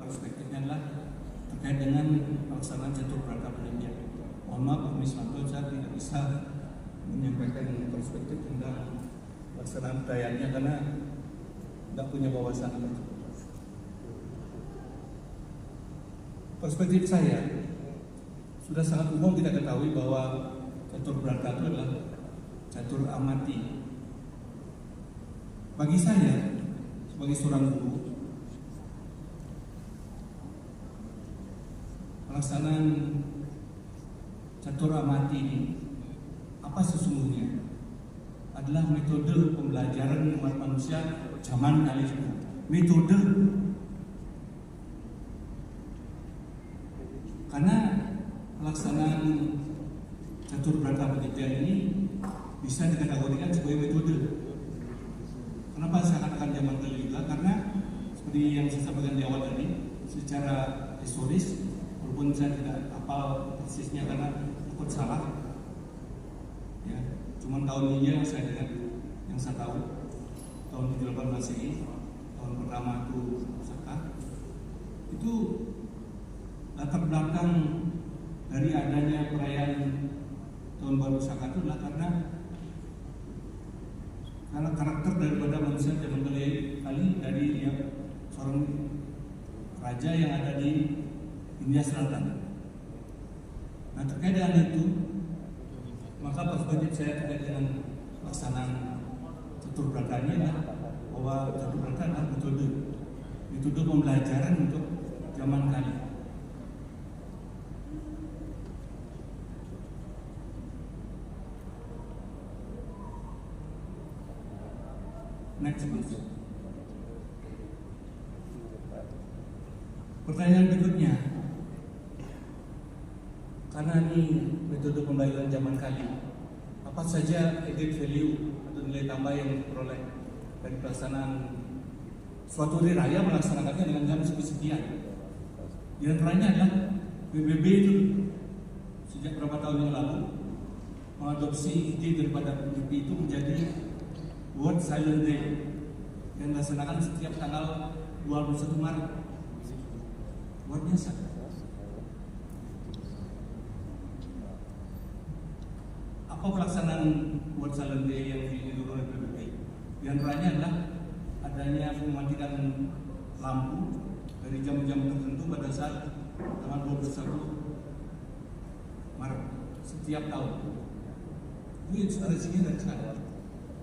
perspektifnya adalah terkait dengan pelaksanaan catur berangkat penelitian. Mohon maaf Pak Miswanto, saya tidak bisa menyampaikan perspektif tentang pelaksanaan perayanya karena tidak punya wawasan. Perspektif saya sudah sangat umum kita ketahui bahwa catur berangkat itu adalah catur amati. Bagi saya sebagai seorang guru, pelaksanaan catur amati ini apa sesungguhnya adalah metode pembelajaran umat manusia zaman kali itu. Metode, karena pelaksanaan catur berangkat penelitian ini bisa dikategorikan sebagai metode. Kenapa saya katakan zaman dulu juga? Karena seperti yang saya sampaikan di awal tadi, secara historis, walaupun saya tidak hafal persisnya karena takut salah, ya, cuma tahun ini yang saya dengar, yang saya tahu, tahun 78 Masehi, tahun pertama itu Saka, itu latar belakang dari adanya perayaan tahun baru Saka itu adalah karena karakter daripada manusia zaman kali dari ya, seorang raja yang ada di India Selatan. Nah, terkait dengan itu, maka perspektif saya terkait dengan pelaksanaan catur berangkatnya adalah bahwa catur berangkat adalah metode pembelajaran untuk zaman kali. Next, please. Pertanyaan berikutnya, karena ini metode pembelajaran zaman kali, apa saja added value atau nilai tambah yang diperoleh dari pelaksanaan suatu hari raya melaksanakannya dengan jam sekian? Di antaranya adalah PBB itu sejak beberapa tahun yang lalu mengadopsi ide daripada PBB itu menjadi World Silent Day yang dilaksanakan setiap tanggal 21 Maret. Luar biasa. Apa pelaksanaan World Silent Day yang dilakukan oleh PBB? Di antaranya adalah adanya mematikan lampu dari jam-jam tertentu pada saat tanggal 21 Maret setiap tahun. Itu inspirasinya dari sana.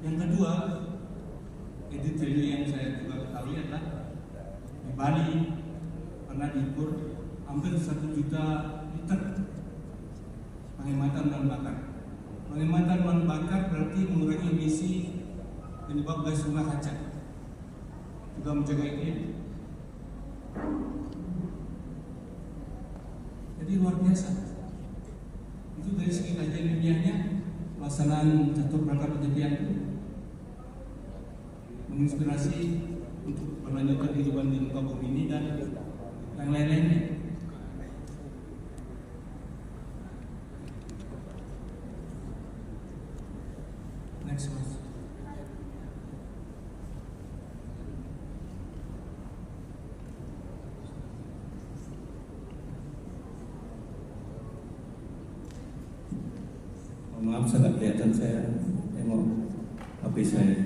Yang kedua, edit value yang saya juga ketahui adalah di Bali pernah diukur hampir 1 juta liter penghematan bahan bakar. Penghematan bahan bakar berarti mengurangi emisi penyebab gas rumah kaca, juga menjaga iklim. Jadi luar biasa. Itu dari segi kajian ilmiahnya, pelaksanaan catur berangkat penelitian itu menginspirasi untuk melanjutkan kehidupan di muka bumi ini dan yang lain-lainnya. Next, Mas. Maaf, saya nggak kelihatan, saya tengok HP saya.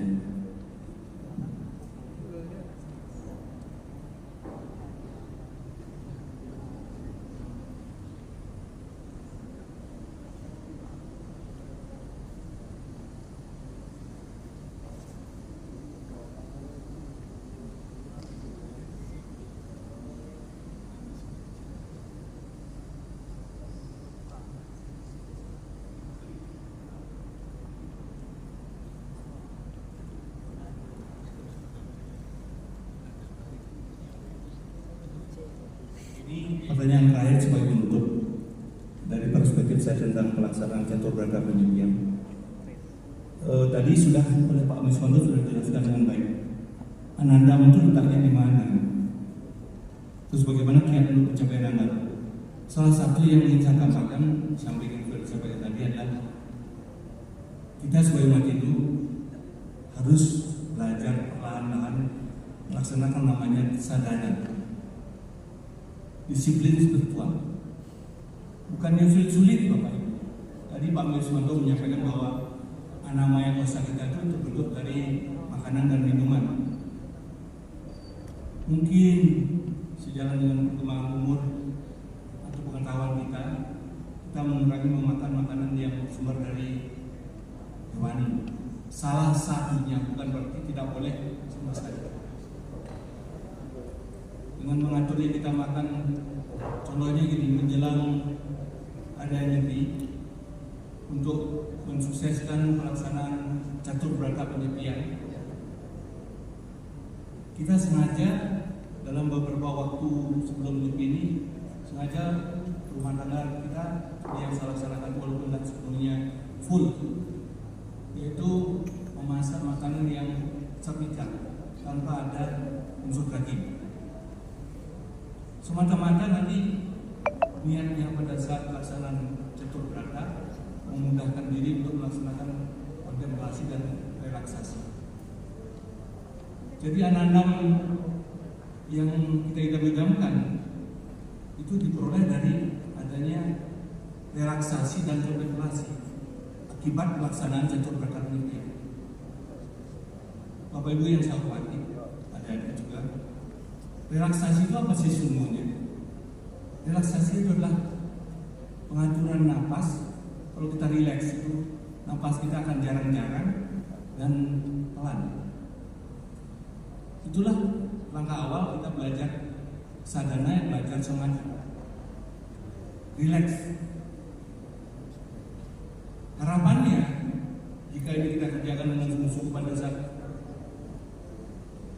Pertanyaan terakhir sebagai penutup dari perspektif saya tentang pelaksanaan catur berangkat penelitian. Tadi sudah oleh Pak Miswanto sudah dijelaskan dengan baik. Ananda itu letaknya di mana? Terus bagaimana kiat untuk pencapaian Anda? Salah satu yang ingin saya tambahkan, sampaikan sudah disampaikan tadi adalah kita sebagai umat Hindu harus belajar perlahan-lahan melaksanakan namanya sadhana. disiplin spiritual. Bukannya sulit Bapak Ibu. Tadi Pak Wiswanto menyampaikan bahwa anamaya kosa kita itu terbentuk dari makanan dan minuman. Mungkin sejalan dengan perkembangan umur atau pengetahuan kita mengurangi memakan makanan yang sumber dari hewani. Salah satunya, bukan berarti tidak boleh sama sekali. Dengan mengaturnya kita makan, contohnya gini, menjelang ada negeri untuk mensukseskan pelaksanaan catur berata penyepian, kita sengaja dalam beberapa waktu sebelum nyepi ini sengaja rumah tangga kita yang laksanakan walaupun tidak sepenuhnya full, yaitu memasak makanan yang sepikat tanpa ada unsur daging. Semata-mata nanti niatnya pada saat pelaksanaan catur berata memudahkan diri untuk melaksanakan kontemplasi dan relaksasi. Jadi anak-anak yang kita idam-idamkan itu diperoleh dari adanya relaksasi dan kontemplasi akibat pelaksanaan catur berata ini. Bapak Ibu yang saya hormati, ada juga. Relaksasi itu apa sih sesungguhnya? Relaksasi itu adalah pengaturan napas. Kalau kita rileks itu napas kita akan jarang-jarang dan pelan. Itulah langkah awal kita belajar sadhana, belajar samadhi. Rileks. Harapannya jika ini kita kerjakan dengan sungguh-sungguh pada saat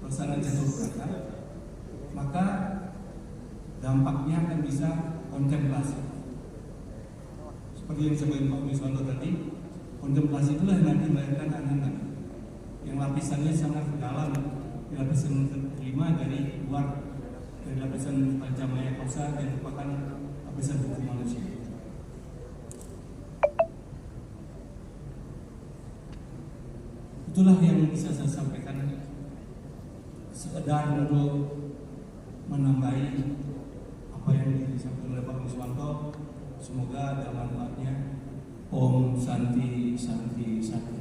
pelaksanaan catur berata, maka dampaknya akan bisa kontemplasi. Seperti yang disebutkan Pak Wiswanto tadi, kontemplasi itulah yang nanti melahirkan anak-anak yang lapisannya sangat dalam, lapisan kelima dari luar, dari lapisan pancamaya kosa yang merupakan lapisan hukum manusia. Itulah yang bisa saya sampaikan sekedar untuk menambahi apa yang disampaikan oleh Pak Wiswanto. Semoga ada manfaatnya. Om Santi Santi Santi.